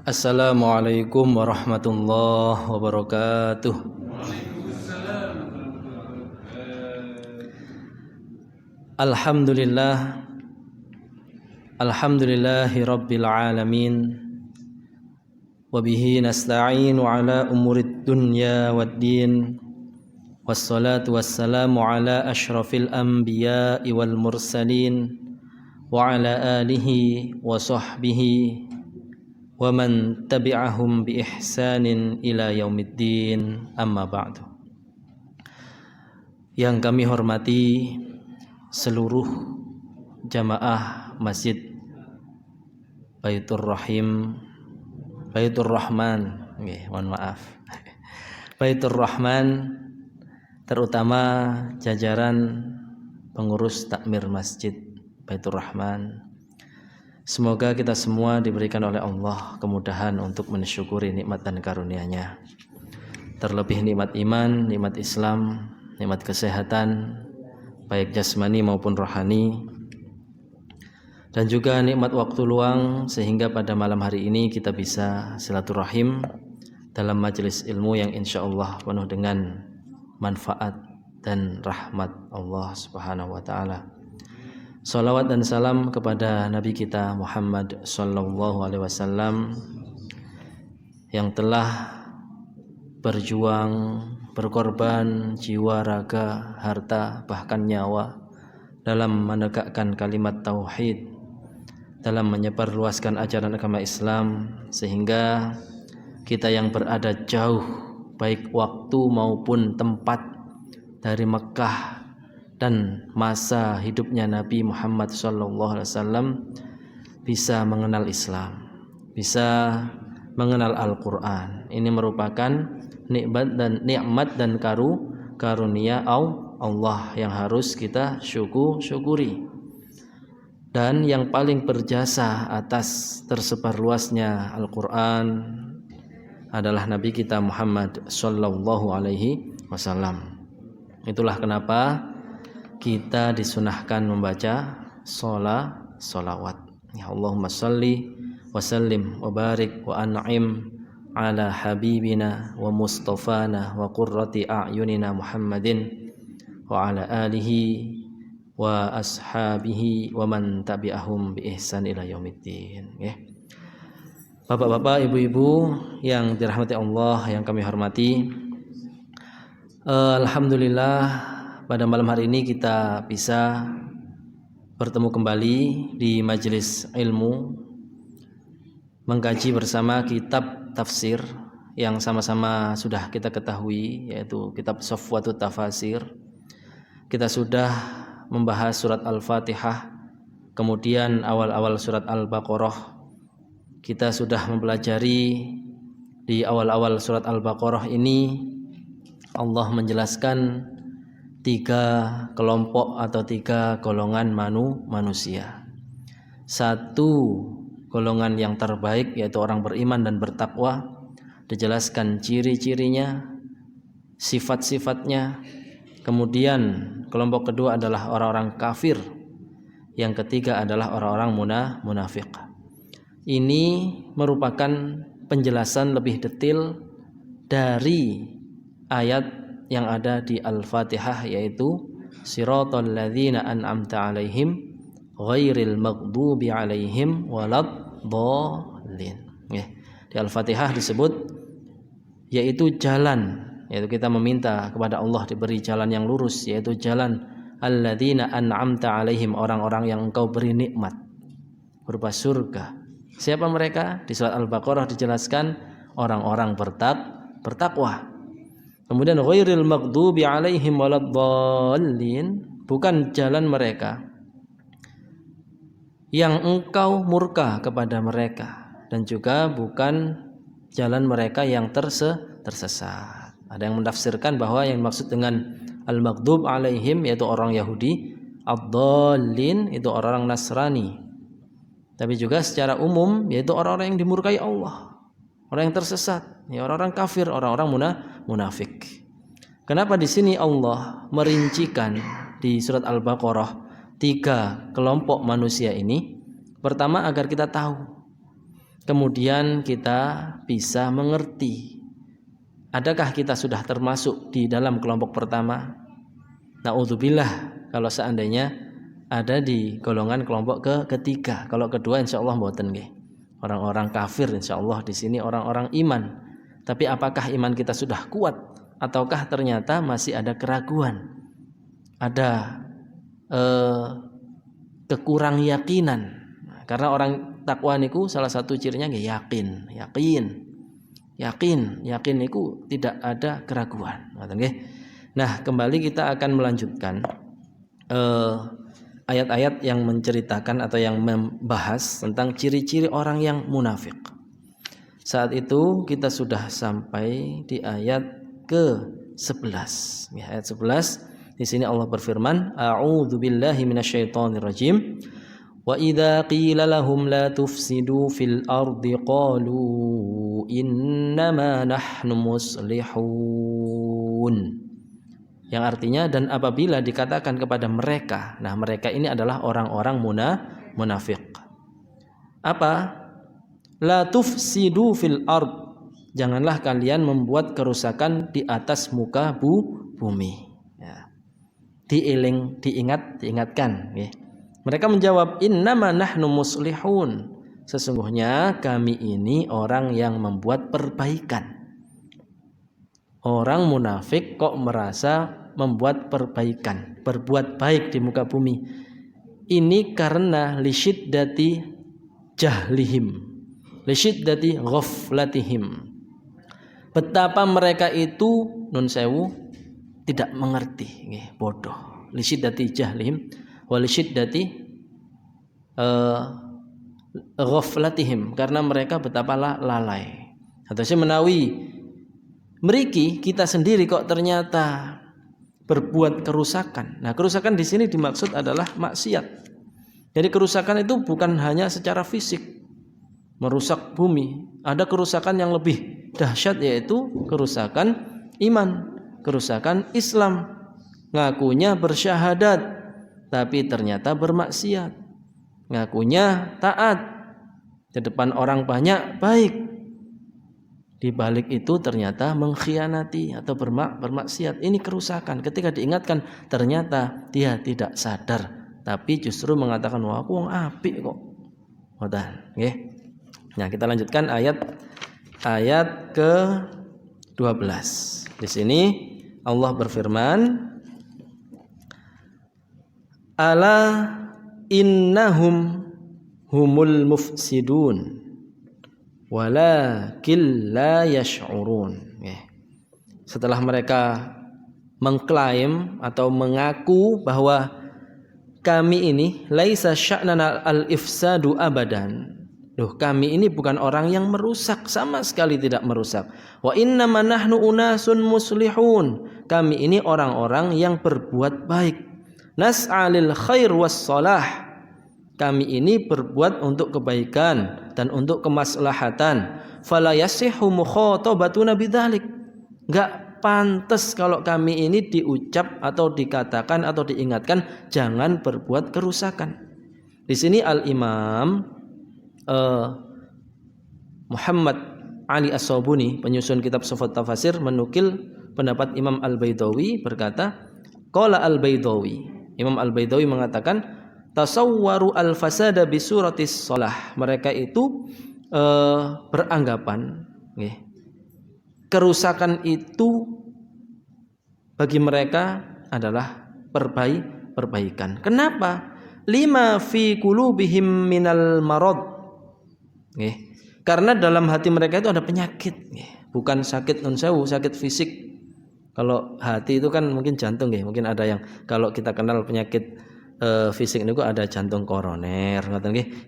Assalamualaikum warahmatullahi wabarakatuh. Alhamdulillah, alhamdulillahi rabbil alamin. Wabihi nasta'inu ala umurid dunya waddin. Wassalatu wassalamu ala ashrafil anbiya'i wal mursalin, wa ala alihi wa sahbihi wa man tabi'ahum bi ihsanin ila yaumiddin, amma ba'du. Yang kami hormati seluruh jamaah Masjid Baitur Rahman, Baitur Rahman, terutama jajaran pengurus takmir Masjid Baitur Rahman. Semoga kita semua diberikan oleh Allah kemudahan untuk mensyukuri nikmat dan karunia-Nya. Terlebih nikmat iman, nikmat Islam, nikmat kesehatan, baik jasmani maupun rohani, dan juga nikmat waktu luang sehingga pada malam hari ini kita bisa silaturahim dalam majelis ilmu yang insya Allah penuh dengan manfaat dan rahmat Allah Subhanahu wa Ta'ala. Salawat dan salam kepada Nabi kita Muhammad sallallahu alaihi wasallam yang telah berjuang, berkorban jiwa, raga, harta, bahkan nyawa dalam menegakkan kalimat tauhid, dalam menyebarluaskan ajaran agama Islam, sehingga kita yang berada jauh baik waktu maupun tempat dari Mekah dan masa hidupnya Nabi Muhammad SAW bisa mengenal Islam, bisa mengenal Al-Quran. Ini merupakan nikmat dan karunia Allah yang harus kita syukuri. Dan yang paling berjasa atas tersebar luasnya Al-Quran adalah Nabi kita Muhammad SAW. Itulah kenapa kita disunahkan membaca sholawat. Ya Allahumma salli wa sallim wa barik wa an'im ala habibina wa mustafana wa qurrati a'yunina Muhammadin wa ala alihi wa ashabihi wa man tabi'ahum bi ihsan ila yaumiddin. Ya. Bapak-bapak, ibu-ibu yang dirahmati Allah, yang kami hormati, alhamdulillah pada malam hari ini kita bisa bertemu kembali di majelis ilmu, mengkaji bersama kitab tafsir yang sama-sama sudah kita ketahui, yaitu kitab Safwatut Tafasir. Kita sudah membahas surat Al-Fatihah, kemudian awal-awal surat Al-Baqarah. Kita sudah mempelajari di awal-awal surat Al-Baqarah ini Allah menjelaskan 3 kelompok atau 3 golongan manusia. 1 golongan yang terbaik, yaitu orang beriman dan bertakwa, dijelaskan ciri-cirinya, sifat-sifatnya. Kemudian kelompok kedua adalah orang-orang kafir. Yang ketiga adalah orang-orang munafik. Ini merupakan penjelasan lebih detail dari ayat yang ada di Al-Fatihah, yaitu siratal ladzina an'amta 'alaihim ghairil maghdubi 'alaihim waladdallin. Ya. Di Al-Fatihah disebut yaitu jalan, yaitu kita meminta kepada Allah diberi jalan yang lurus, yaitu jalan alladzina an'amta 'alaihim, orang-orang yang Engkau beri nikmat berupa surga. Siapa mereka? Di surat Al-Baqarah dijelaskan orang-orang bertakwa. Kemudian ghairil maghdubi 'alaihim waladdallin, bukan jalan mereka yang Engkau murka kepada mereka, dan juga bukan jalan mereka yang tersesat. Ada yang menafsirkan bahwa yang dimaksud dengan al-maghdub 'alaihim yaitu orang Yahudi, ad-dallin itu orang Nasrani. Tapi juga secara umum yaitu orang-orang yang dimurkai Allah, orang yang tersesat, ya orang-orang kafir, orang-orang munafik. Kenapa di sini Allah merincikan di surat Al-Baqarah 3 kelompok manusia ini? Pertama, agar kita tahu kemudian kita bisa mengerti. Adakah kita sudah termasuk di dalam kelompok pertama? Na'udzubillah kalau seandainya ada di golongan kelompok ketiga. Kalau kedua insya Allah mboten nggih. Orang-orang kafir insya Allah di sini orang-orang iman. Tapi apakah iman kita sudah kuat ataukah ternyata masih ada keraguan? Ada kekurang yakinan. Karena orang takwa niku salah satu cirinya nggih yakin niku tidak ada keraguan. Nah, kembali kita akan melanjutkan ayat-ayat yang menceritakan atau yang membahas tentang ciri-ciri orang yang munafik. Saat itu kita sudah sampai di ayat ke-11. Ya, ayat 11 di sini Allah berfirman, A'udzubillahi minasyaitonirrajim. Wa idza qila lahum la tufsidu fil ardi qalu innama nahnu muslihun. Yang artinya, dan apabila dikatakan kepada mereka, nah mereka ini adalah orang-orang munafik. Apa? La tufsidu fil ard. Janganlah kalian membuat kerusakan di atas muka bumi. Ya. Diingatkan. Ya. Mereka menjawab, innama nahnu muslihun. Sesungguhnya kami ini orang yang membuat perbaikan. Orang munafik kok merasa membuat perbaikan, berbuat baik di muka bumi. Ini karena lisyiddati jahlihim, lisyiddati ghaflatihim. Betapa mereka itu nun sewu tidak mengerti, bodoh. Lisyiddati jahlihim walisyiddati ghaflatihim, karena mereka betapa lalai. Atau saya menawi meriki kita sendiri kok ternyata berbuat kerusakan. Nah, kerusakan di sini dimaksud adalah maksiat. Jadi kerusakan itu bukan hanya secara fisik, merusak bumi. Ada kerusakan yang lebih dahsyat, yaitu kerusakan iman, kerusakan Islam. Ngakunya bersyahadat tapi ternyata bermaksiat. Ngakunya taat, di depan orang banyak baik, di balik itu ternyata mengkhianati atau bermaksiat. Ini kerusakan. Ketika diingatkan ternyata dia tidak sadar, tapi justru mengatakan, wah aku wong apik kok. Nggih. Nah, kita lanjutkan ayat ke-12. Di sini Allah berfirman, ala innahum humul mufsidun walakin la yash'urun. Setelah mereka mengklaim atau mengaku bahwa kami ini laisa sya'nana al-ifsadu abadan. Kami ini bukan orang yang merusak, sama sekali tidak merusak. Wa innama nahnu unasun muslihun. Kami ini orang-orang yang berbuat baik. Nas'alil khair was salah. Kami ini berbuat untuk kebaikan dan untuk kemaslahatan. Fala yasihu mukhatabatuna bidzalik. Enggak pantas kalau kami ini diucap atau dikatakan atau diingatkan jangan berbuat kerusakan. Di sini Al-Imam Muhammad Ali As-Sabuni, penyusun kitab Sifat Tafasir, menukil pendapat Imam Al-Baidawi berkata, qala Al-Baidawi, Imam Al-Baidawi mengatakan, tasawwaru al-fasada bi suratis shalah. Mereka itu beranggapan kerusakan itu bagi mereka adalah perbaikan. Kenapa? Lima fi qulubihim minal marad. Karena dalam hati mereka itu ada penyakit, bukan sakit non sewu, sakit fisik. Kalau hati itu kan mungkin jantung, mungkin ada yang kalau kita kenal penyakit fisik itu ada jantung koroner,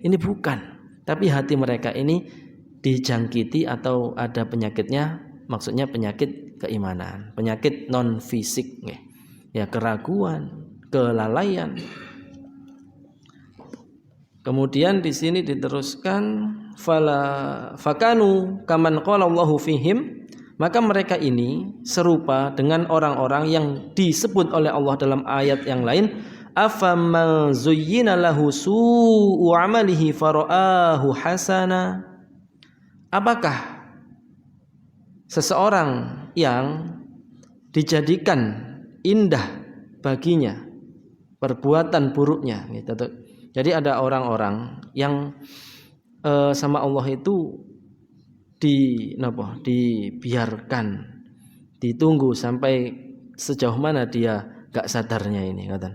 ini bukan. Tapi hati mereka ini dijangkiti atau ada penyakitnya, maksudnya penyakit keimanan, penyakit non fisik, ya keraguan, kelalaian. Kemudian di sini diteruskan, fakanu kaman qala Allahu fihim, maka mereka ini serupa dengan orang-orang yang disebut oleh Allah dalam ayat yang lain, afaman zuyyina lahu su'u amalihi fara'ahu hasana. apakah seseorang yang dijadikan indah baginya perbuatan buruknya gitu. Jadi ada orang-orang yang sama Allah itu dibiarkan, ditunggu sampai sejauh mana dia gak sadarnya ini kata.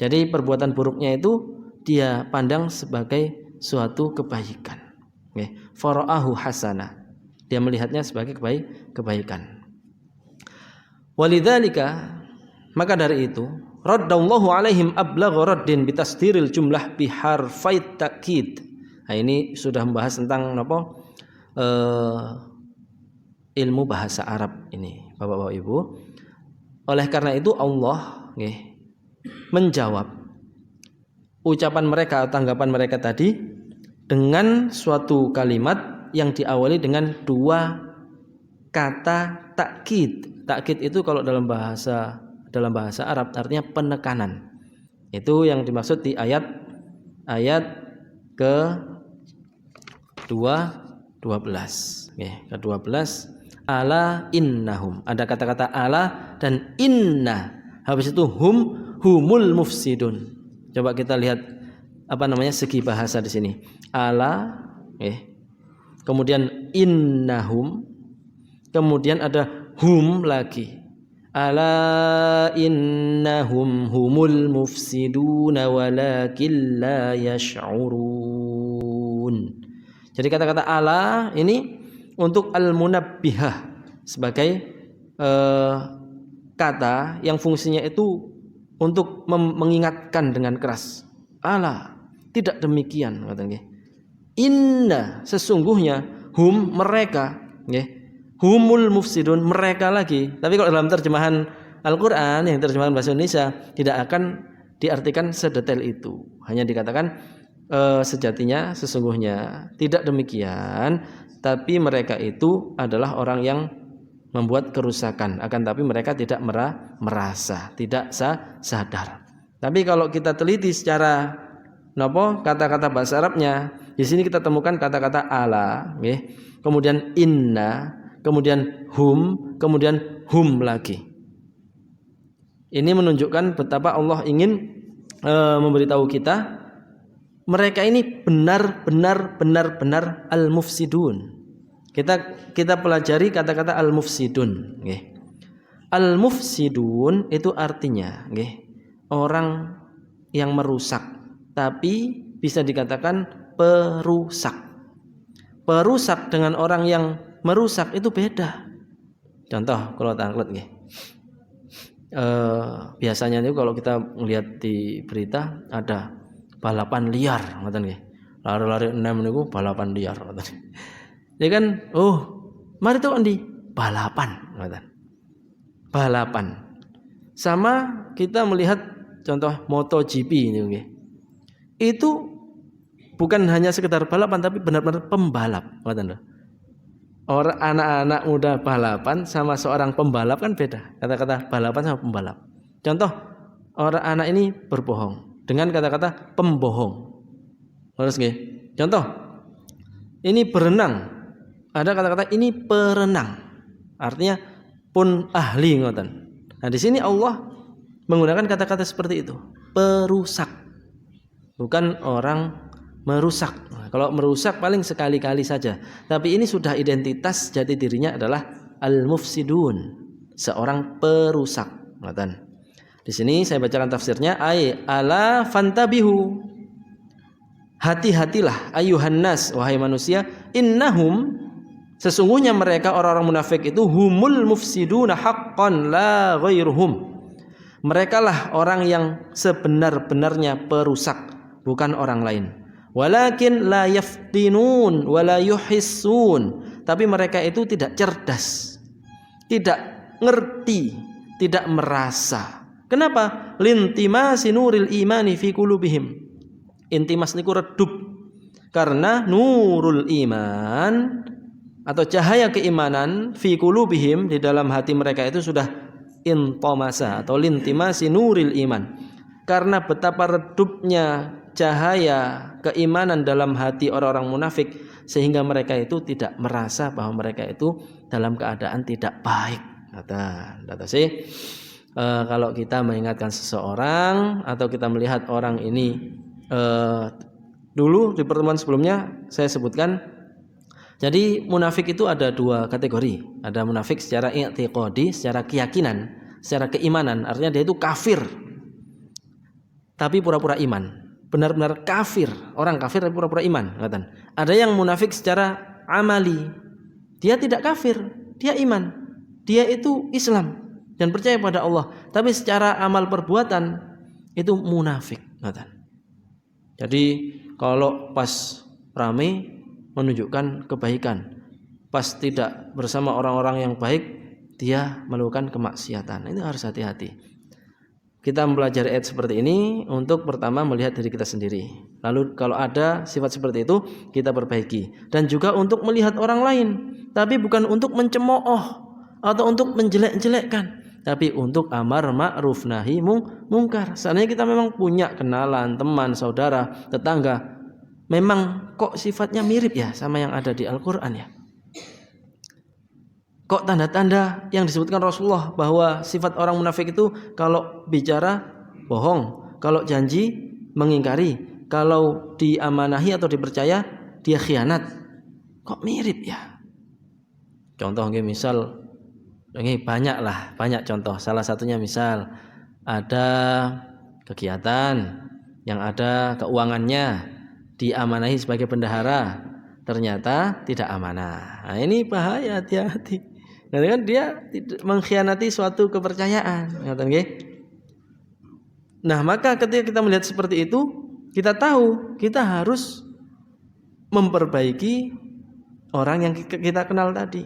Jadi perbuatan buruknya itu dia pandang sebagai suatu kebaikan. Fara'ahu hasanah. Dia melihatnya sebagai kebaikan. Walidzalika, maka dari itu raddallahu alaihim ablagha raddin bitasdiril jumlah biharfait ta'kid. Nah, ini sudah membahas tentang ilmu bahasa Arab ini, Bapak-bapak Ibu. Oleh karena itu Allah menjawab ucapan mereka, tanggapan mereka tadi dengan suatu kalimat yang diawali dengan dua kata takkid. Takkid itu kalau dalam bahasa Arab artinya penekanan. Itu yang dimaksud di ayat ke-12. Ke-12 ala innahum. Ada kata-kata ala dan inna. Habis itu humul mufsidun. Coba kita lihat segi bahasa di sini. Ala, kemudian innahum, kemudian ada hum lagi. Ala innahum humul mufsiduna walakin la yash'urun. Jadi kata-kata ala ini untuk al-munabbihah sebagai kata yang fungsinya itu untuk mengingatkan dengan keras. Ala, tidak demikian katanya. Inna, sesungguhnya hum, mereka, humul mufsidun, mereka lagi. Tapi kalau dalam terjemahan Al-Qur'an yang terjemahan bahasa Indonesia tidak akan diartikan sedetail itu. Hanya dikatakan sejatinya, sesungguhnya tidak demikian, tapi mereka itu adalah orang yang membuat kerusakan, akan tapi mereka tidak merasa, tidak sadar. Tapi kalau kita teliti secara kata-kata bahasa Arabnya, di sini kita temukan kata-kata ala, kemudian inna, kemudian kemudian hum lagi. Ini menunjukkan betapa Allah ingin memberitahu kita, mereka ini benar-benar al-mufsidun. Kita pelajari kata-kata al-mufsidun. Al-mufsidun itu artinya orang yang merusak, tapi bisa dikatakan perusak. Perusak dengan orang yang merusak itu beda. Contoh kalau tanglet biasanya itu kalau kita melihat di berita ada balapan liar, ngoten nggih. Lari-lari 6 niku balapan liar, ngoten. Ya kan, mari tuh endi? Balapan, ngoten. Balapan. Sama kita melihat contoh MotoGP ini nggih. Itu bukan hanya sekedar balapan tapi benar-benar pembalap, ngoten lho. Orang anak-anak muda balapan sama seorang pembalap kan beda. Kata-kata balapan sama pembalap. Contoh, orang anak ini berbohong dengan kata-kata pembohong. Terus nggih. Contoh, ini berenang. Ada kata-kata ini perenang. Artinya pun ahli ngoten. Nah, di sini Allah menggunakan kata-kata seperti itu. Perusak. Bukan orang merusak. Nah, kalau merusak paling sekali-kali saja. Tapi ini sudah identitas jati dirinya adalah al-mufsidun, seorang perusak. Ngoten. Di sini saya bacakan tafsirnya, ala fantabihu. Hati-hatilah ayuhan nas, wahai manusia, innahum, sesungguhnya mereka orang-orang munafik itu humul mufsiduna haqqan la ghairuhum. Mereka lah orang yang sebenar-benarnya perusak, bukan orang lain. Walakin la yaftinun wala yuhissun. Tapi mereka itu tidak cerdas, tidak ngerti, tidak merasa. Kenapa? Lintimasi nuril imani fi qulubihim. Intimas niku redup karena nurul iman atau cahaya keimanan fi qulubihim di dalam hati mereka itu sudah intomasa atau lintimasi nuril iman. Karena betapa redupnya cahaya keimanan dalam hati orang-orang munafik sehingga mereka itu tidak merasa bahwa mereka itu dalam keadaan tidak baik. Kata sih, kalau kita mengingatkan seseorang atau kita melihat orang ini, dulu di pertemuan sebelumnya saya sebutkan, jadi munafik itu ada dua kategori. Ada munafik secara i'tiqadi, secara keyakinan, secara keimanan, artinya dia itu kafir tapi pura-pura iman, benar-benar kafir, orang kafir tapi pura-pura iman. Ada yang munafik secara amali, dia tidak kafir, dia iman, dia itu Islam dan percaya pada Allah, tapi secara amal perbuatan itu munafik. Jadi kalau pas rame menunjukkan kebaikan, pas tidak bersama orang-orang yang baik dia melakukan kemaksiatan. Ini harus hati-hati. Kita mempelajari ayat seperti ini untuk pertama melihat diri kita sendiri. Lalu kalau ada sifat seperti itu kita perbaiki. Dan juga untuk melihat orang lain. Tapi bukan untuk mencemooh atau untuk menjelek-jelekkan. Tapi untuk amar ma'ruf nahi mungkar. Seandainya kita memang punya kenalan, teman, saudara, tetangga, memang kok sifatnya mirip ya sama yang ada di Al-Quran ya. Kok tanda-tanda yang disebutkan Rasulullah bahwa sifat orang munafik itu kalau bicara bohong, kalau janji mengingkari, kalau diamanahi atau dipercaya dia khianat. Kok mirip ya? Contoh misal ini banyak contoh. Salah satunya misal ada kegiatan yang ada keuangannya diamanahi sebagai bendahara, ternyata tidak amanah. Nah, ini bahaya, hati-hati. Nanti kan dia mengkhianati suatu kepercayaan. Nah, maka ketika kita melihat seperti itu, kita tahu kita harus memperbaiki orang yang kita kenal tadi.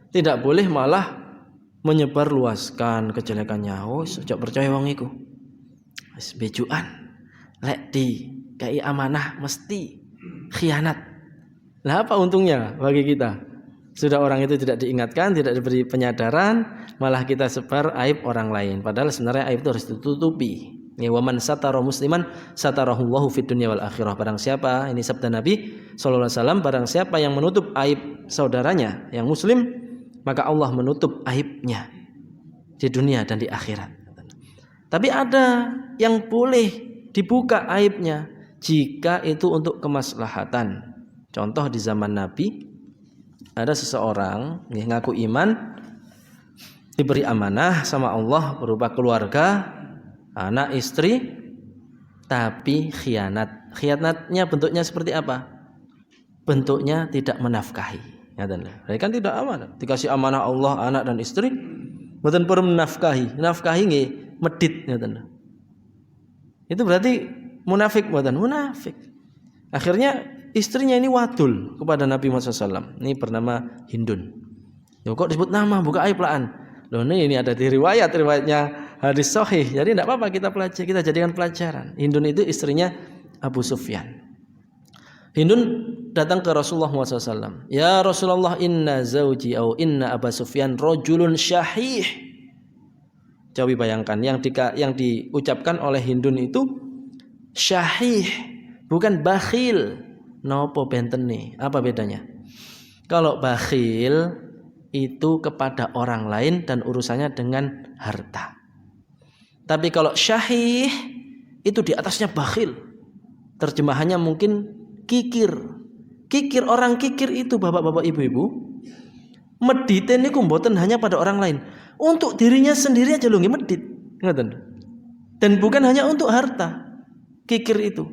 Tidak boleh malah menyebarluaskan kejelekannya. Oh, sejak percaya wong iku wis bejukan, lek di kai amanah mesti khianat. Lah apa untungnya bagi kita? Sudah orang itu tidak diingatkan, tidak diberi penyadaran, malah kita sebar aib orang lain. Padahal sebenarnya aib itu harus ditutupi. Ya, wa man satara musliman satarahullahu fid dunya wal akhirah. Barang siapa, ini sabda Nabi sallallahu alaihi wasallam, barang siapa yang menutup aib saudaranya yang muslim, maka Allah menutup aibnya di dunia dan di akhirat. Tapi ada yang boleh dibuka aibnya jika itu untuk kemaslahatan. Contoh di zaman Nabi, ada seseorang ngaku iman, diberi amanah sama Allah berupa keluarga, anak, istri, tapi khianat. Khianatnya bentuknya seperti apa? Bentuknya tidak menafkahi. Mereka kan tidak amanah. Dikasih amanah Allah, anak dan istri, mboten purun menafkahi. Nafkahi nggih medit. Itu berarti munafik, mboten munafik. Akhirnya istrinya ini wadul kepada Nabi Muhammad SAW. Ini bernama Hindun. Kok disebut nama, buka aib laan. Loh, ini ada di riwayatnya hadis sahih. Jadi tidak apa-apa kita pelajari, kita jadikan pelajaran. Hindun itu istrinya Abu Sufyan. Hindun datang ke Rasulullah SAW. Ya Rasulullah, inna zauji au inna Abu Sufyan rojulun syahih. Coba bayangkan yang diucapkan oleh Hindun itu syahih, bukan bakhil. Nopo bentene, apa bedanya? Kalau bakhil itu kepada orang lain dan urusannya dengan harta. Tapi kalau syahih itu di atasnya bakhil. Terjemahannya mungkin kikir. Kikir, orang kikir itu bapak-bapak ibu-ibu medite niku mboten hanya pada orang lain. Untuk dirinya sendiri aja lho nggih medit. Ngoten. Dan bukan hanya untuk harta. Kikir itu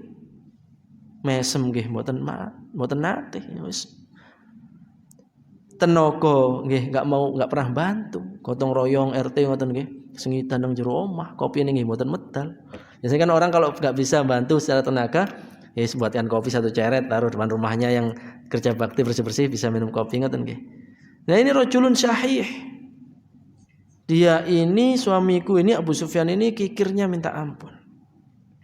mesem nggih mboten nate wis tenaga nggih enggak pernah bantu, gotong royong RT ngoten nggih, sengitan nang jero omah, kopi nggih mboten medal. Biasanya kan orang kalau enggak bisa bantu secara tenaga, ya buatkan kopi satu ceret taruh depan rumahnya, yang kerja bakti bersih-bersih bisa minum kopi ngoten nggih. Nah, ini rajulun syahih. Dia ini suamiku ini Abu Sufyan ini kikirnya minta ampun.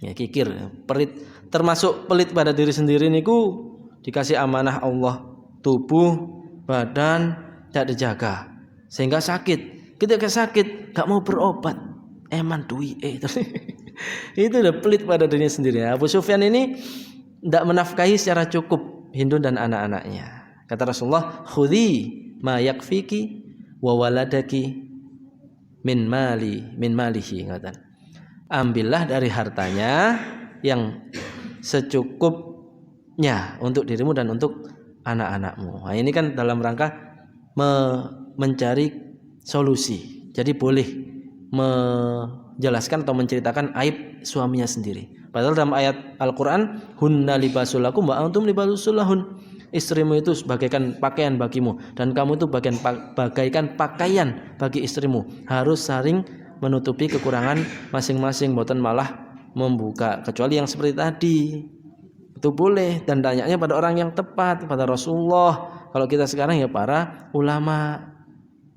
Ya kikir, pelit, termasuk pelit pada diri sendiri niku, dikasih amanah Allah tubuh, badan tidak dijaga sehingga sakit. Ketika sakit gak mau berobat, eman duwi Itu udah pelit pada dirinya sendiri. Abu Sufyan ini tidak menafkahi secara cukup Hindu dan anak-anaknya. Kata Rasulullah, khudhi ma yakfiki wa waladaki min malihi. Ambillah dari hartanya yang secukupnya untuk dirimu dan untuk anak-anakmu. Nah, ini kan dalam rangka mencari solusi. Jadi boleh menjelaskan atau menceritakan aib suaminya sendiri. Padahal dalam ayat Al-Quran, hunna libasul lakum wa antum libasul lahun. Istrimu itu bagaikan pakaian bagimu dan kamu itu bagaikan pakaian bagi istrimu. Harus saling menutupi kekurangan masing-masing, boten malah membuka. Kecuali yang seperti tadi, itu boleh dan tanyanya pada orang yang tepat, pada Rasulullah. Kalau kita sekarang ya para ulama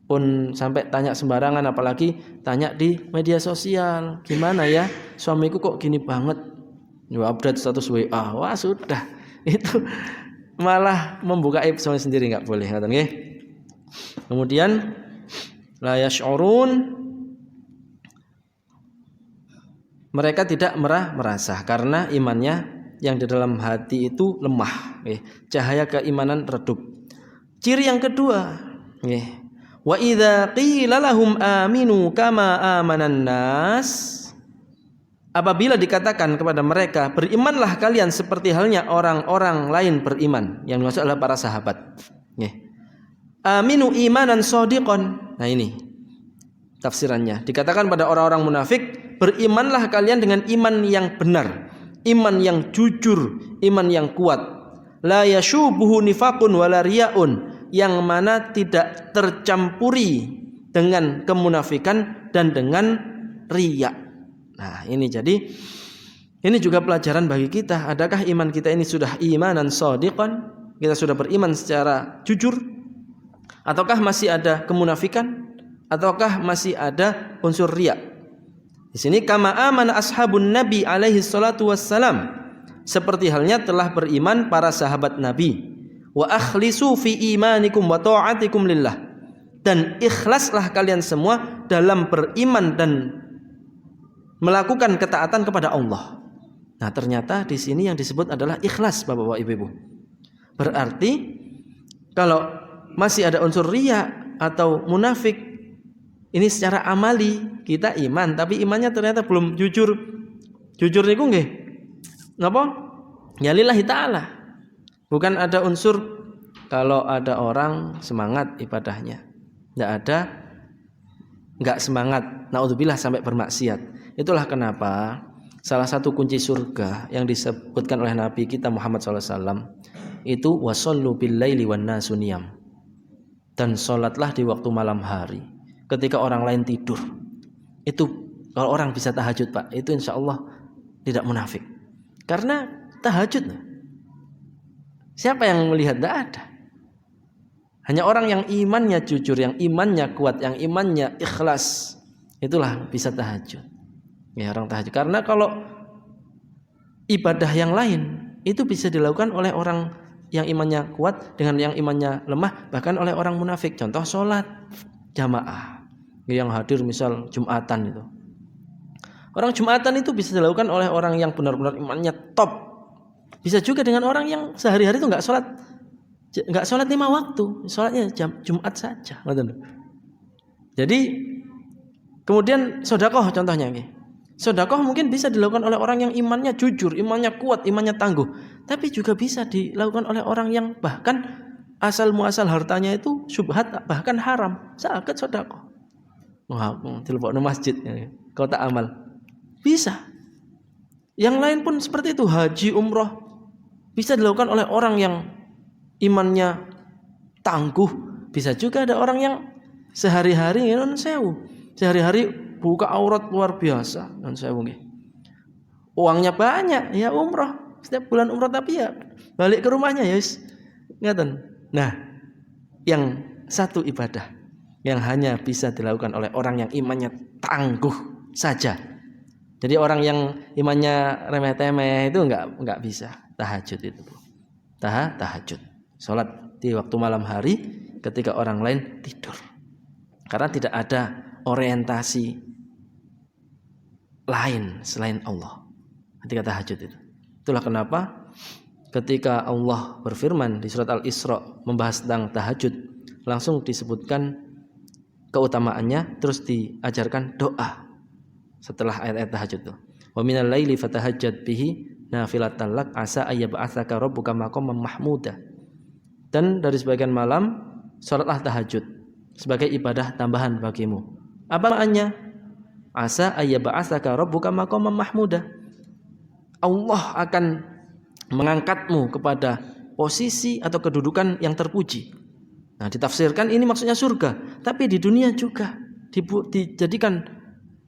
pun sampai tanya sembarangan, apalagi tanya di media sosial. Gimana ya, suamiku kok gini banget, ya update status WA. Wah sudah, itu malah membuka aib suami sendiri, nggak boleh. Kemudian la yash'urun, mereka tidak merasa karena imannya yang di dalam hati itu lemah. Cahaya keimanan redup. Ciri yang kedua, wa idza qila lahum aminu kama amanan nas, apabila dikatakan kepada mereka berimanlah kalian seperti halnya orang-orang lain beriman, yang dimaksud adalah para sahabat. Aminu imanan shadiqan. Nah ini tafsirannya. Dikatakan pada orang-orang munafik, berimanlah kalian dengan iman yang benar, iman yang jujur, iman yang kuat. La yashubuhu nifaqun wala riyaun, yang mana tidak tercampuri dengan kemunafikan dan dengan riya. Nah ini jadi ini juga pelajaran bagi kita. Adakah iman kita ini sudah imanan shadiqan? Kita sudah beriman secara jujur? Ataukah masih ada kemunafikan? Ataukah masih ada unsur riya? Di sini kama amana ashabun Nabi alaihi salatu wassalam, seperti halnya telah beriman para sahabat Nabi. Wa akhlisu fi imanikum wa ta'atikum lillah, dan ikhlaslah kalian semua dalam beriman dan melakukan ketaatan kepada Allah. Nah, ternyata di sini yang disebut adalah ikhlas, Bapak-bapak, Ibu-ibu. Berarti kalau masih ada unsur riya atau munafik, ini secara amali kita iman, tapi imannya ternyata belum jujur. Jujur niku nggih napa? Ya lillahi ta'ala. Bukan ada unsur kalau ada orang semangat ibadahnya, enggak semangat, naudzubillah sampai bermaksiat. Itulah kenapa salah satu kunci surga yang disebutkan oleh Nabi kita Muhammad SAW itu wasallu bil laili wan nasu niyam, dan salatlah di waktu malam hari ketika orang lain tidur. Itu kalau orang bisa tahajud, Pak, itu insya Allah tidak munafik. Karena tahajud, siapa yang melihat? Tidak ada. Hanya orang yang imannya jujur, yang imannya kuat, yang imannya ikhlas, itulah bisa tahajud. Ya, orang tahajud. Karena kalau ibadah yang lain itu bisa dilakukan oleh orang yang imannya kuat dengan yang imannya lemah, bahkan oleh orang munafik. Contoh sholat jamaah yang hadir misal Jumatan itu. Orang Jumatan itu bisa dilakukan oleh orang yang benar-benar imannya top. Bisa juga dengan orang yang sehari-hari itu nggak sholat 5 waktu, sholatnya Jumat saja. Jadi kemudian sedekah contohnya nih. Sedekah mungkin bisa dilakukan oleh orang yang imannya jujur, imannya kuat, imannya tangguh. Tapi juga bisa dilakukan oleh orang yang bahkan asal muasal hartanya itu syubhat, bahkan haram. Sakit sedekah. Wah, telepon masjid, kota amal. Bisa. Yang lain pun seperti itu, haji, umroh. Bisa dilakukan oleh orang yang imannya tangguh. Bisa juga ada orang yang sehari-hari sehari-hari buka aurat luar biasa, uangnya banyak, ya umroh setiap bulan umroh, tapi ya balik ke rumahnya ya ngeten. Nah, yang satu ibadah yang hanya bisa dilakukan oleh orang yang imannya tangguh saja. Jadi orang yang imannya remeh-temeh itu enggak bisa tahajud itu. Tahajud, salat di waktu malam hari ketika orang lain tidur. Karena tidak ada orientasi lain selain Allah ketika tahajud itu. Itulah kenapa ketika Allah berfirman di surat Al-Isra membahas tentang tahajud, langsung disebutkan keutamaannya, terus diajarkan doa setelah ayat-ayat tahajud itu. Wa minal laili fatahajjad bihi nafilatan lak asa ayyab'atsaka rabbuka maqaman mahmuda. Dan dari sebagian malam salatlah tahajud sebagai ibadah tambahan bagimu. Apa maknanya? Asa ayyab'atsaka rabbuka maqaman mahmuda. Allah akan mengangkatmu kepada posisi atau kedudukan yang terpuji. Nah, ditafsirkan ini maksudnya surga, tapi di dunia juga dijadikan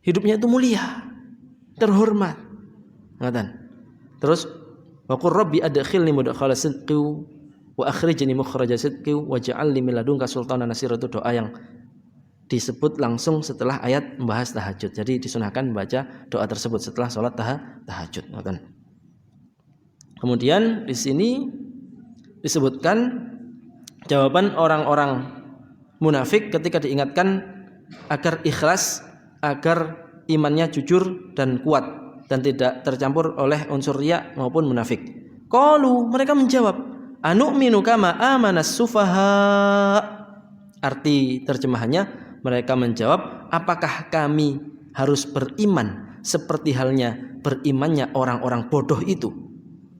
hidupnya itu mulia, terhormat. Ngatan. Terus wa qur rabbi adkhilni mudkhala sidqi wa akhrijni mukhraja sidqi waj'al li min ladunka sultanan nasira. Itu doa yang disebut langsung setelah ayat membahas tahajud. Jadi disunahkan membaca doa tersebut setelah sholat tahajud. Kemudian di sini disebutkan jawaban orang-orang munafik ketika diingatkan agar ikhlas, agar imannya jujur dan kuat dan tidak tercampur oleh unsur riya maupun munafik. Qalu, mereka menjawab, anu'minu kama amanas sufaha. Arti terjemahannya, mereka menjawab, apakah kami harus beriman seperti halnya berimannya orang-orang bodoh itu?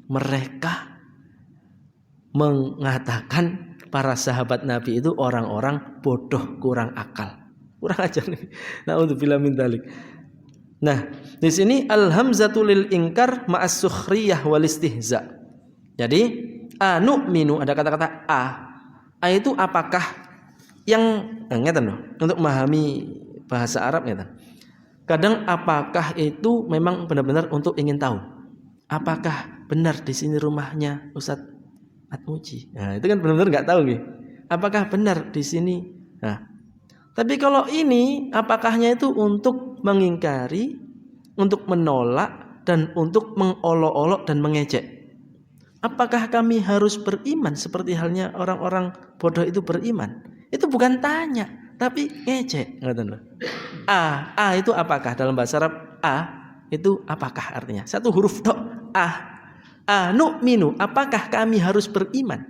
Mereka mengatakan para sahabat Nabi itu orang-orang bodoh, kurang akal, kurang ajar nih. Na'udzubillah min dzalik. Nah, di sini al-hamzatu lil ingkar ma'as sukhriyah wal istihza. Jadi anu'minu, ada kata-kata a. A itu apakah yang ngeten loh, untuk memahami bahasa Arab ngeten. Kadang apakah itu memang benar-benar untuk ingin tahu. Apakah benar di sini rumahnya Ustadz Atmuji? Nah, itu kan benar-benar enggak tahu gitu. Apakah benar di sini? Nah, tapi kalau ini apakahnya itu untuk mengingkari, untuk menolak dan untuk mengolok-olok dan mengejek. Apakah kami harus beriman seperti halnya orang-orang bodoh itu beriman? Itu bukan tanya, tapi ngejek. A itu apakah dalam bahasa Arab? A itu apakah artinya? Satu huruf tok. Nu'minu, apakah kami harus beriman?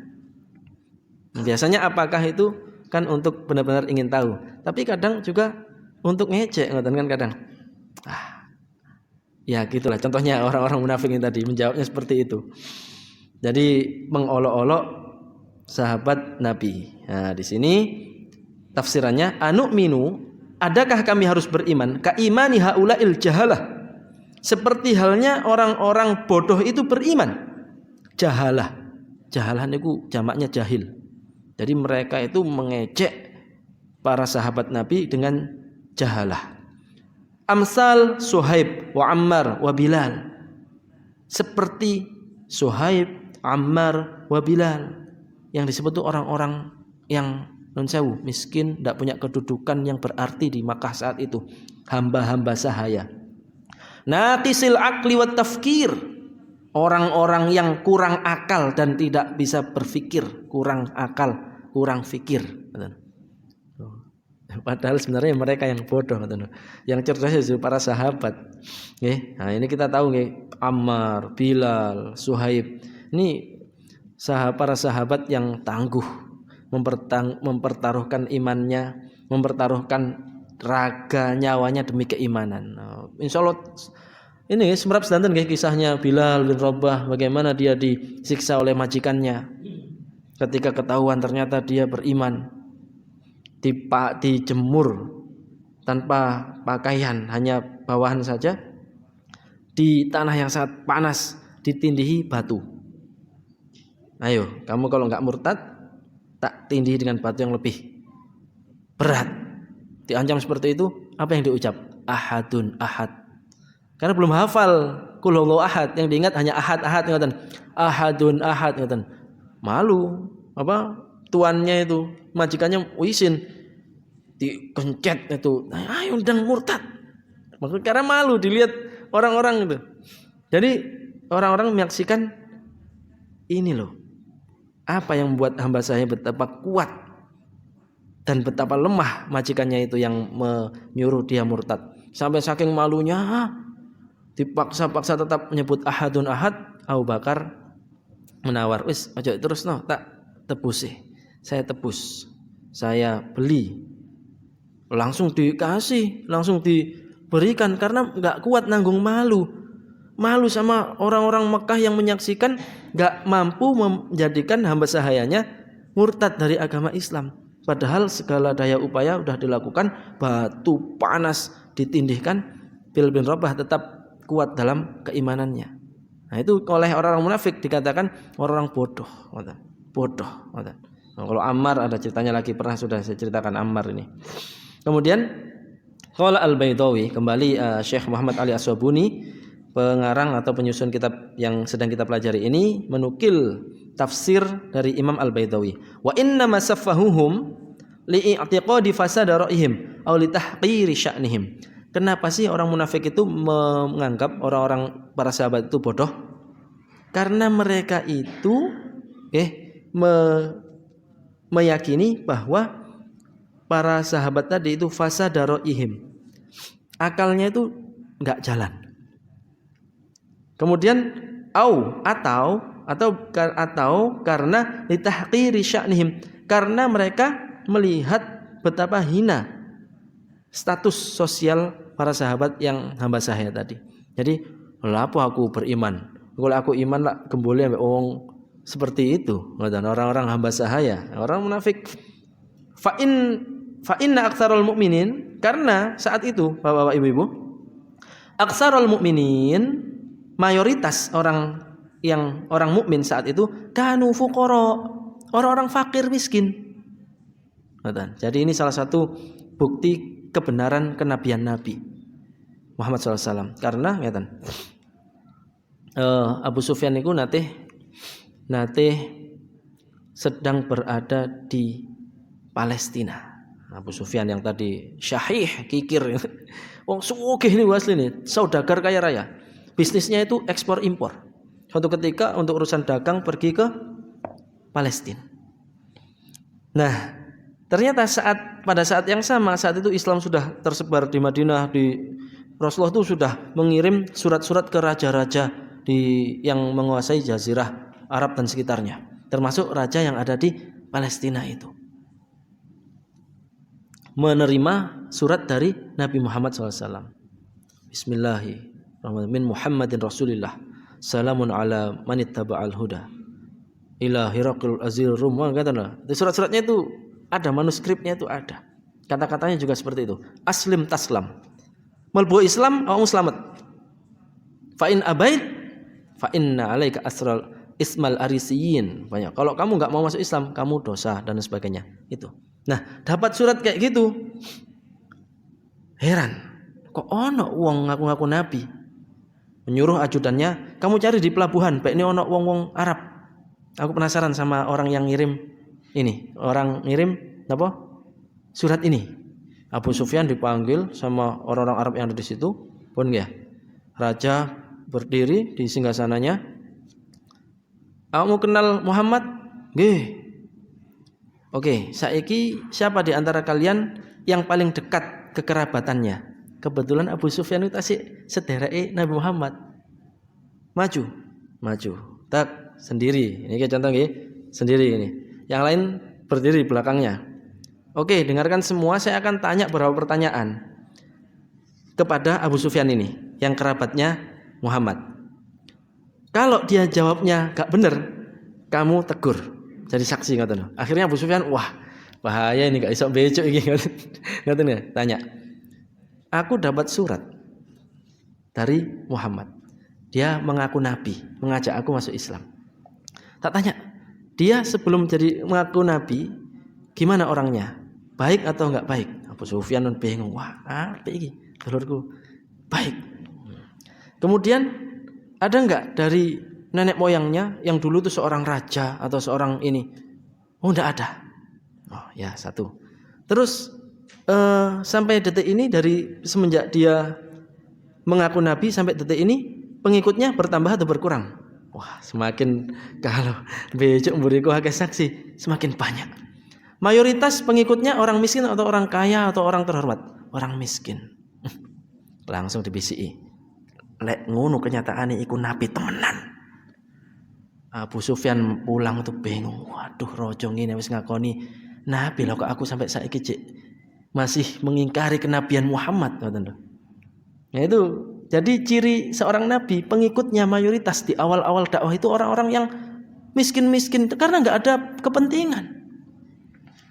Biasanya apakah itu kan untuk benar-benar ingin tahu, tapi kadang juga untuk ngejek, kan kadang. Ya gitulah contohnya orang-orang munafik ini tadi menjawabnya seperti itu. Jadi mengolok-olok sahabat Nabi. Nah, di sini tafsirannya anu'minu, adakah kami harus beriman ka imani haulail jahalah, seperti halnya orang-orang bodoh itu beriman. Jahalah itu jamaknya jahil. Jadi mereka itu mengejek para sahabat Nabi dengan jahalah. Amsal Suhaib wa Ammar wa Bilal, seperti Suhaib, Ammar wa Bilal, yang disebut itu orang-orang yang nun sewu, miskin, tidak punya kedudukan yang berarti di Makkah saat itu, hamba-hamba sahaya. Naqisil aqli wat tafkir, orang-orang yang kurang akal dan tidak bisa berfikir, kurang akal, kurang fikir. Padahal sebenarnya mereka yang bodoh, yang cerdas itu para sahabat. Nah ini kita tahu Ammar, Bilal, Suhaib, ini para sahabat yang tangguh, mempertaruhkan imannya, mempertaruhkan raga nyawanya demi keimanan. Insya Allah ini semerap sedanten kisahnya Bilal bin Rabah, bagaimana dia disiksa oleh majikannya ketika ketahuan ternyata dia beriman, dijemur tanpa pakaian, hanya bawahan saja di tanah yang sangat panas, ditindihi batu. Ayo, kamu kalau nggak murtad, tak tindihi dengan batu yang lebih berat. Diancam seperti itu, apa yang diucap? Ahadun ahad. Karena belum hafal qul huwallahu ahad, yang diingat hanya ahad-ahad, ngoten. Ahadun ahad, ngoten. Malu, tuannya itu, majikannya izin dikencet itu. Ayo undang murtad. Maksudnya karena malu dilihat orang-orang itu. Jadi orang-orang menyaksikan ini loh. Apa yang membuat hamba saya betapa kuat dan betapa lemah majikannya itu yang menyuruh dia murtad. Sampai saking malunya dipaksa-paksa tetap menyebut ahadun ahad, Abu Bakar menawar, wis aja terus no, tak tebus sih. Saya tebus. Saya beli. Langsung dikasih, langsung diberikan karena enggak kuat nanggung malu. Malu sama orang-orang Mekah yang menyaksikan enggak mampu menjadikan hamba sahayanya murtad dari agama Islam. Padahal segala daya upaya sudah dilakukan, batu panas ditindihkan, Bilal bin Rabah tetap kuat dalam keimanannya. Nah, itu oleh orang-orang munafik dikatakan orang-orang bodoh. Bodoh. Nah, kalau Ammar ada ceritanya lagi, pernah sudah saya ceritakan Ammar ini. Kemudian qala Al-Baydawi, kembali Syekh Muhammad Ali As-Sabuni, pengarang atau penyusun kitab yang sedang kita pelajari ini, menukil tafsir dari Imam Al-Baydawi. Wa inna masaffahuhum li'i'tiqadi fasad ra'ihim aw li tahqiri sya'nihim. Kenapa sih orang munafik itu menganggap orang-orang para sahabat itu bodoh? Karena mereka itu meyakini bahwa para sahabat tadi itu fasad ra'ihim. Akalnya itu enggak jalan. Kemudian atau karena litahqiri sya'nihim, karena mereka melihat betapa hina status sosial para sahabat yang hamba sahaya tadi. Jadi, lapo aku beriman. Kalau aku iman lah gembole ambek wong seperti itu. Orang-orang hamba sahaya, orang munafik. Fa inna aktsarul mukminin, karena saat itu Bapak-bapak Ibu-ibu, aktsarul mukminin, mayoritas orang mukmin saat itu kanu fuqara, orang-orang fakir miskin. Jadi ini salah satu bukti kebenaran kenabian Nabi Muhammad SAW. Karena Abu Sufyan itu nate sedang berada di Palestina. Abu Sufyan yang tadi syahih kikir, wong sugih ini asli nih, saudagar kaya raya. Bisnisnya itu ekspor impor. Suatu ketika untuk urusan dagang pergi ke Palestina. Nah, ternyata pada saat yang sama, saat itu Islam sudah tersebar di Madinah, Rasulullah itu sudah mengirim surat-surat ke raja-raja yang menguasai jazirah Arab dan sekitarnya, termasuk raja yang ada di Palestina itu, menerima surat dari Nabi Muhammad SAW. Bismillahirrahmanirrahim. Min Muhammadin Rasulillah. Salamun ala manittaba'al huda. Ila Hiraqil Azir Rum. Surat-suratnya itu ada, manuskripnya itu ada. Kata-katanya juga seperti itu. Aslim taslam. Melbu Islam, kamu selamat. Fa in abait, fa inna alaika asral ismal arisiyin. Banyak. Kalau kamu enggak mau masuk Islam, kamu dosa dan sebagainya. Itu. Nah, dapat surat kayak gitu. Heran. Kok ono wong ngaku-ngaku nabi? Menyuruh ajudannya, kamu cari di pelabuhan, baik ini ono wong-wong Arab. Aku penasaran sama orang yang ngirim ini, orang ngirim apa? Surat ini. Abu Sufyan dipanggil sama orang-orang Arab yang ada di situ, pun ya. Raja berdiri di singgasananya. Kamu kenal Muhammad? Nggih. Oke, saiki siapa di antara kalian yang paling dekat kekerabatannya? Kebetulan Abu Sufyan itu asik sedereke Nabi Muhammad. Maju. Tak sendiri. Ini kayak contoh nggih, sendiri ini. Yang lain berdiri belakangnya. Oke, dengarkan semua, saya akan tanya beberapa pertanyaan kepada Abu Sufyan ini, yang kerabatnya Muhammad. Kalau dia jawabnya gak benar, kamu tegur. Jadi saksi ngoten. Akhirnya Abu Sufyan, wah, bahaya ini, gak iso becok iki ngoten ya, tanya. Aku dapat surat dari Muhammad. Dia mengaku nabi, mengajak aku masuk Islam. Tak tanya, dia sebelum jadi mengaku nabi, gimana orangnya? Baik atau enggak baik? Abu Sufyan bingung. Wah, apa iki? Dulurku baik. Kemudian ada enggak dari nenek moyangnya yang dulu itu seorang raja atau seorang ini? Oh, enggak ada. Oh, ya, satu. Terus sampai detik ini, dari semenjak dia mengaku nabi sampai detik ini, pengikutnya bertambah atau berkurang? Wah, semakin kalau becok mburiku akeh saksi, semakin banyak. Mayoritas pengikutnya orang miskin atau orang kaya atau orang terhormat? Orang miskin. Langsung dibisiki. lek ngono kenyataane iku nabi temenan. Abu Sufyan pulang tuh bingung. Waduh, rojo ngene wis ngakoni nabi lho, kok aku sampai saiki cek masih mengingkari kenabian Muhammad, ngoten lho. Nah itu jadi ciri seorang nabi, pengikutnya mayoritas di awal-awal dakwah itu orang-orang yang miskin-miskin karena nggak ada kepentingan.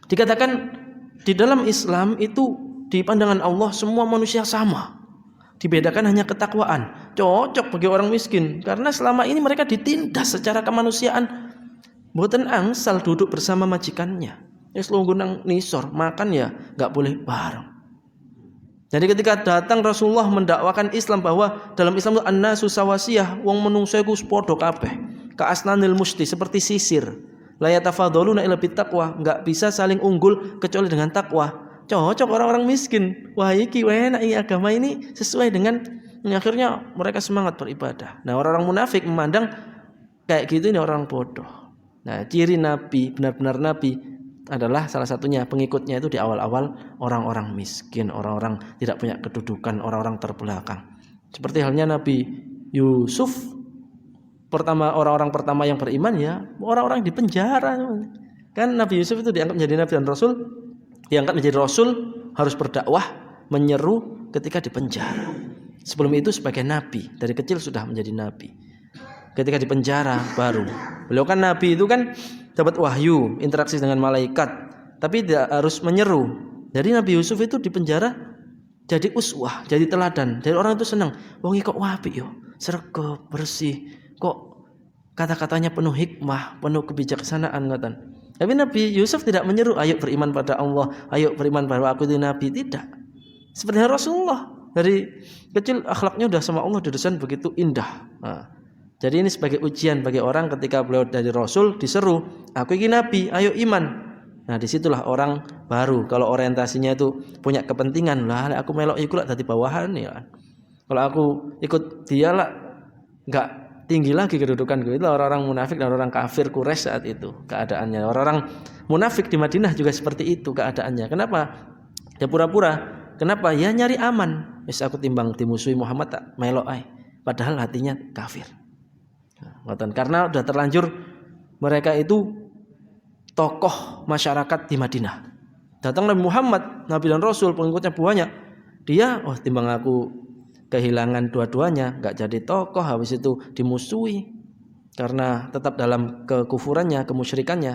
Dikatakan di dalam Islam itu di pandangan Allah semua manusia sama. Dibedakan hanya ketakwaan. Cocok bagi orang miskin karena selama ini mereka ditindas secara kemanusiaan. Mboten angsal duduk bersama majikannya. Wis lungguh nang nisor, makan ya enggak boleh bareng. Jadi ketika datang Rasulullah mendakwakan Islam bahwa dalam Islam itu an-nasu sawasiyah, wong menungso iku padha kabeh. Ka asnanil musti, seperti sisir. La yatafadhaluna illa bittaqwa, enggak bisa saling unggul kecuali dengan takwa. Cocok orang-orang miskin. Wah iki enak, agama ini sesuai dengan, akhirnya mereka semangat beribadah. Nah orang-orang munafik memandang kayak gitu ini orang bodoh. Nah ciri nabi, benar-benar nabi adalah salah satunya pengikutnya itu di awal-awal orang-orang miskin, orang-orang tidak punya kedudukan, orang-orang terbelakang. Seperti halnya Nabi Yusuf, orang-orang pertama yang beriman ya orang-orang di penjara. Kan Nabi Yusuf itu diangkat menjadi nabi dan rasul. Diangkat menjadi rasul harus berdakwah, menyeru ketika di penjara. Sebelum itu sebagai nabi, dari kecil sudah menjadi nabi. Ketika di penjara baru. Beliau kan nabi itu kan dapat wahyu, interaksi dengan malaikat, tapi tidak harus menyeru. Jadi Nabi Yusuf itu di penjara jadi uswah, jadi teladan. Jadi orang itu senang. Wong kok wapi yo, sregep, bersih. Kok kata-katanya penuh hikmah, penuh kebijaksanaan ngatan. Tapi Nabi Yusuf tidak menyeru, ayo beriman pada Allah, ayo beriman bahwa aku itu nabi, tidak. Seperti Rasulullah, dari kecil akhlaknya sudah sama Allah didesain begitu indah. Nah, jadi ini sebagai ujian bagi orang ketika beliau dari Rasul diseru, aku ini nabi, ayo iman. Nah disitulah orang baru. Kalau orientasinya itu punya kepentingan, lah aku melok ikut lah tadi bawahan ya. Kalau aku ikut dia lah, nggak tinggi lagi kedudukanku. Itu orang-orang munafik dan orang kafir Quraisy saat itu keadaannya. Orang-orang munafik di Madinah juga seperti itu keadaannya. Kenapa? Ya pura-pura. Kenapa? Ya nyari aman. Wis aku timbang dimusuhi Muhammad tak melok ai. Padahal hatinya kafir. Nah, karena udah terlanjur mereka itu tokoh masyarakat di Madinah. Datang Nabi Muhammad, Nabi dan Rasul, pengikutnya banyak. Dia, timbang aku kehilangan dua-duanya, nggak jadi tokoh, habis itu dimusuhi karena tetap dalam kekufurannya, kemusyrikannya.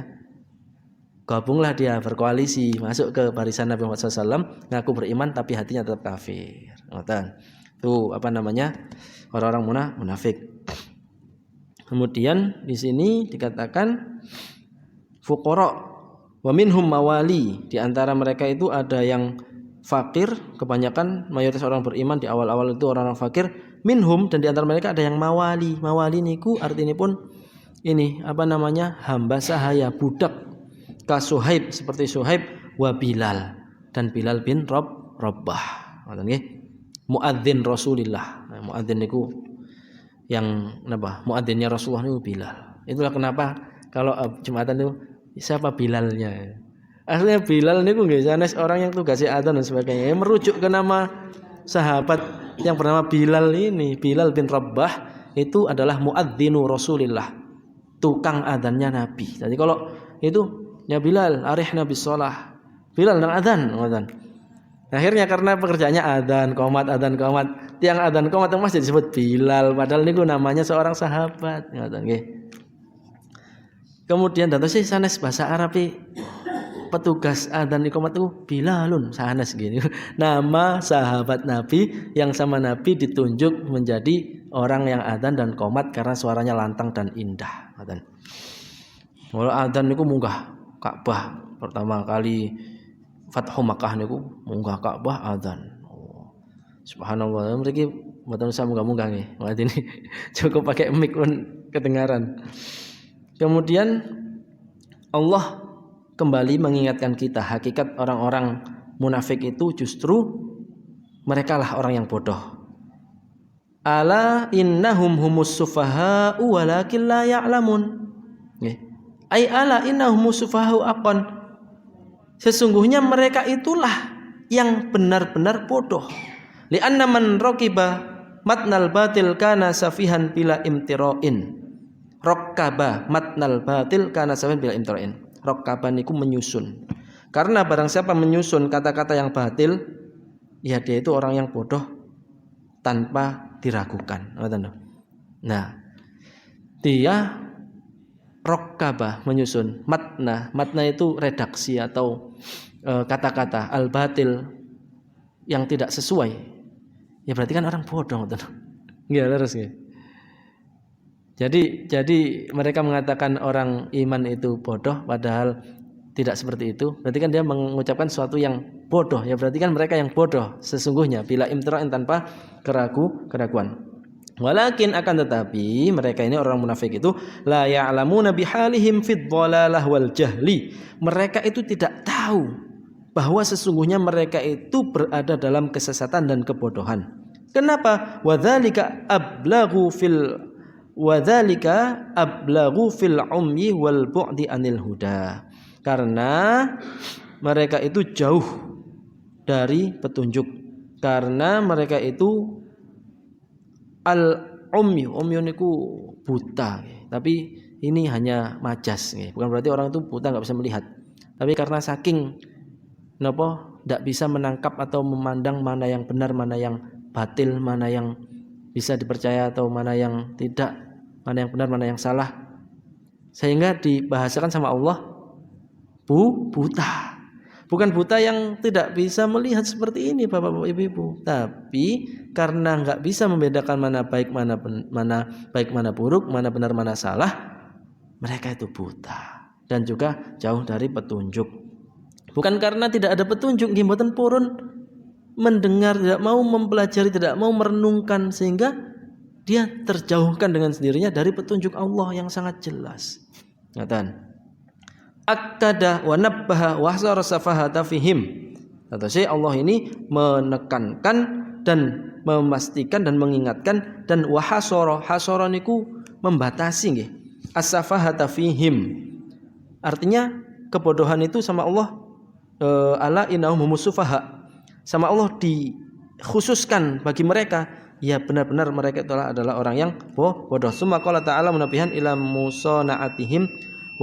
Gabunglah dia berkoalisi, masuk ke barisan Nabi Muhammad SAW, ngaku beriman tapi hatinya tetap kafir. Itu orang-orang munafik. Kemudian di sini dikatakan fuqara wa minhum mawali, di antara mereka itu ada yang fakir, kebanyakan mayoritas orang beriman di awal-awal itu orang-orang fakir, minhum, dan di antara mereka ada yang mawali. Mawali niku artinya pun ini hamba sahaya, budak. Ka Suhaib, seperti Suhaib, wa Bilal, dan Bilal bin Rabbah. Muadzin Rasulillah. Nah, muadzin niku yang muadzinnya Rasulullah niku Bilal. Itulah kenapa kalau Jumatan itu siapa Bilalnya. Aslinya Bilal niku nggih sanes orang yang tugasi adzan dan sebagainya. Merujuk ke nama sahabat yang bernama Bilal ini, Bilal bin Rabbah, itu adalah muadzinu Rasulillah, tukang adzannya Nabi. Jadi kalau itu ya Bilal, arihna bis shalah. Bilal nang adzan. Akhirnya karena pekerjaannya adzan, qomat, tiang adzan qomat masih disebut Bilal, padahal niku namanya seorang sahabat. Ngoten nggih. Kemudian dados sanes bahasa Arab petugas adzan iqamat itu Bilalun sanes gini. Nama sahabat Nabi yang sama Nabi ditunjuk menjadi orang yang adzan dan qomat karena suaranya lantang dan indah. Kalau adzan niku munggah Ka'bah pertama kali Fathu Makkah niku munggah Ka'bah adzan. Subhanallah, mriki mboten usah munggah-munggah nggih. Ini cukup pakai mic pun kedengaran. Kemudian Allah kembali mengingatkan kita hakikat orang-orang munafik itu justru mereka lah orang yang bodoh. Ala innahum humus sufaha'u walakin la ya'lamun. Ai ala innahum sufaha'u aqan. Sesungguhnya mereka itulah yang benar-benar bodoh. Li'anna man raqiba matnal batil kana safihan bila imtira'in. Rakkaba matnal batil kana safihan bila imtira'in. Rakkaba niku menyusun. Karena barang siapa menyusun kata-kata yang batil, ya dia itu orang yang bodoh tanpa diragukan. Nah, dia rakkaba menyusun. Matna itu redaksi atau kata-kata al-batil yang tidak sesuai. Ya berarti kan orang bodoh, nggih terus nggih. Jadi mereka mengatakan orang iman itu bodoh padahal tidak seperti itu. Berarti kan dia mengucapkan sesuatu yang bodoh. Ya berarti kan mereka yang bodoh sesungguhnya bila imtira'in tanpa keraguan. Walakin akan tetapi mereka ini orang munafik itu la ya'lamuna bihalihim fid dhalalah wal jahli. Mereka itu tidak tahu bahwa sesungguhnya mereka itu berada dalam kesesatan dan kebodohan. Kenapa? Wadzalika ablaghu fil umyi wal bu'di anil huda. Karena mereka itu jauh dari petunjuk. Karena mereka itu al-umyu niku buta. Tapi ini hanya majas. Bukan berarti orang itu buta nggak bisa melihat. Tapi karena saking tidak bisa menangkap atau memandang mana yang benar, mana yang batil, mana yang bisa dipercaya atau mana yang tidak, mana yang benar, mana yang salah, sehingga dibahasakan sama Allah buta. Bukan buta yang tidak bisa melihat seperti ini bapak-bapak ibu-ibu, tapi karena nggak bisa membedakan mana baik mana baik mana buruk, mana benar mana salah, mereka itu buta dan juga jauh dari petunjuk. Bukan karena tidak ada petunjuk, mboten purun mendengar, tidak mau mempelajari, tidak mau merenungkan, sehingga dia terjauhkan dengan sendirinya dari petunjuk Allah yang sangat jelas. Ngatan. Akkada wa nabbaha wa hasara safahata fihim. Atau Allah ini menekankan dan memastikan dan mengingatkan, dan wa hasara niku membatasi nggih. As-safahata fihim. Artinya kebodohan itu sama Allah ala innahum humus-sufaha. Sama Allah dikhususkan bagi mereka, ya benar-benar mereka adalah orang yang bodoh. Summa qala ta'ala munabihan ila musana'atihim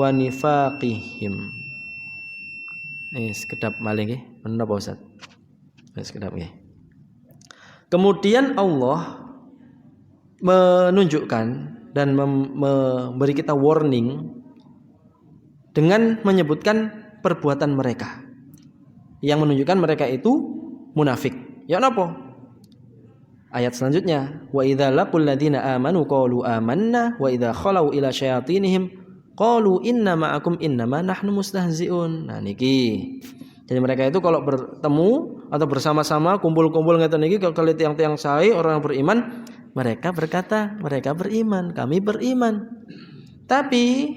wa nifaqihim. Sekedap malih nggih, menapa Ustaz? Sekedap nggih. Kemudian Allah menunjukkan dan memberi kita warning dengan menyebutkan perbuatan mereka yang menunjukkan mereka itu munafik. Ya napa? Ayat selanjutnya, wa idza laqul ladzina amanu qalu amanna wa idza khalau ila syayatinihim qalu inna ma'akum innama nahnu mustahzi'un. Nah niki. Jadi mereka itu kalau bertemu atau bersama-sama kumpul-kumpul ngeten niki kalau tiang-tiang sae orang beriman, mereka berkata, mereka beriman, kami beriman. Tapi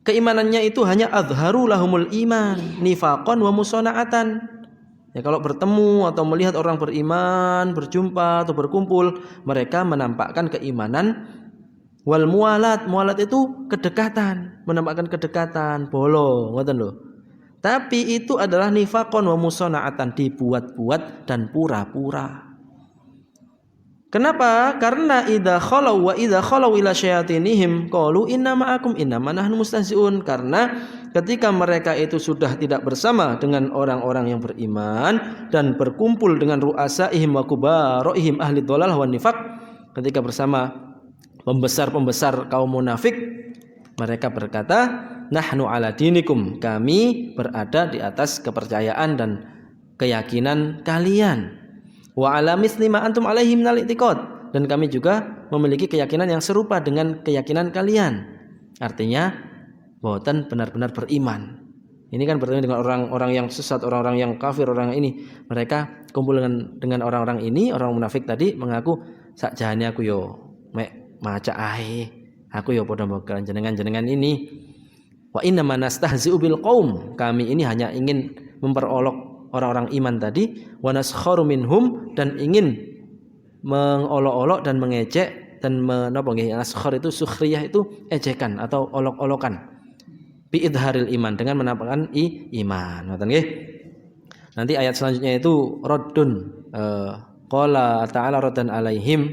keimanannya itu hanya azharu lahumul iman nifaqan wa musana'atan. Ya, kalau bertemu atau melihat orang beriman, berjumpa atau berkumpul, mereka menampakkan keimanan. Wal mualat itu kedekatan, menampakkan kedekatan, bolo, ngoten lho. Tapi itu adalah nifaqan wa musana'atan, dibuat-buat dan pura-pura. Kenapa? Karena idza khalau ila syayatinihim qalu inna ma'akum innama nahnu mustahzi'un. Karena ketika mereka itu sudah tidak bersama dengan orang-orang yang beriman dan berkumpul dengan ru'asaihim wa kubaroihim ahli dhalal wa nifaq, ketika bersama pembesar-pembesar kaum munafik, mereka berkata, nahnu ala dinikum, kami berada di atas kepercayaan dan keyakinan kalian. Wa ala misli ma antum alaihi minal i'tiqad, dan kami juga memiliki keyakinan yang serupa dengan keyakinan kalian. Artinya boten benar-benar beriman. Ini kan bertemu dengan orang-orang yang sesat, orang-orang yang kafir, orang ini. Mereka kumpul dengan orang-orang ini, orang munafik tadi mengaku sakjane aku yo mek maca ae. Aku yo padha mbok jenengan-jenengan ini. Wa inna manastahzi'u bil qaum. Kami ini hanya ingin memperolok orang-orang iman tadi, wa naskharu minhum, dan ingin mengolok-olok dan mengejek dan menapa nggih, naskhar itu sukhriyah itu ejekan atau olok-olokan. Bi idharil iman, dengan menampakkan iman, ngoten nggih. Nanti ayat selanjutnya itu raddun qala ta'ala raddan alaihim.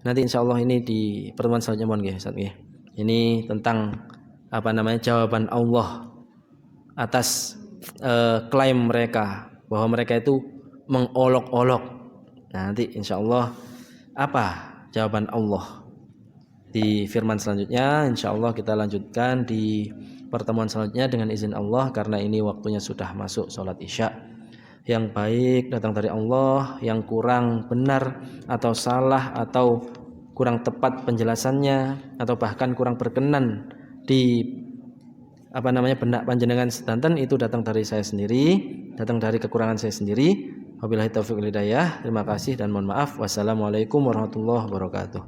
Nanti insyaallah ini di pertemuan selanjutnya mohon nggih Ustaz nggih. Ini tentang jawaban Allah atas klaim mereka bahwa mereka itu mengolok-olok. Nah, nanti insyaallah apa jawaban Allah di firman selanjutnya. Insyaallah kita lanjutkan di pertemuan selanjutnya dengan izin Allah, karena ini waktunya sudah masuk sholat isya. Yang baik datang dari Allah, yang kurang benar atau salah atau kurang tepat penjelasannya atau bahkan kurang berkenan di benak panjenengan sedanten, itu datang dari saya sendiri, datang dari kekurangan saya sendiri. Wabillahi taufiq wal hidayah. Terima kasih dan mohon maaf. Wassalamualaikum warahmatullahi wabarakatuh.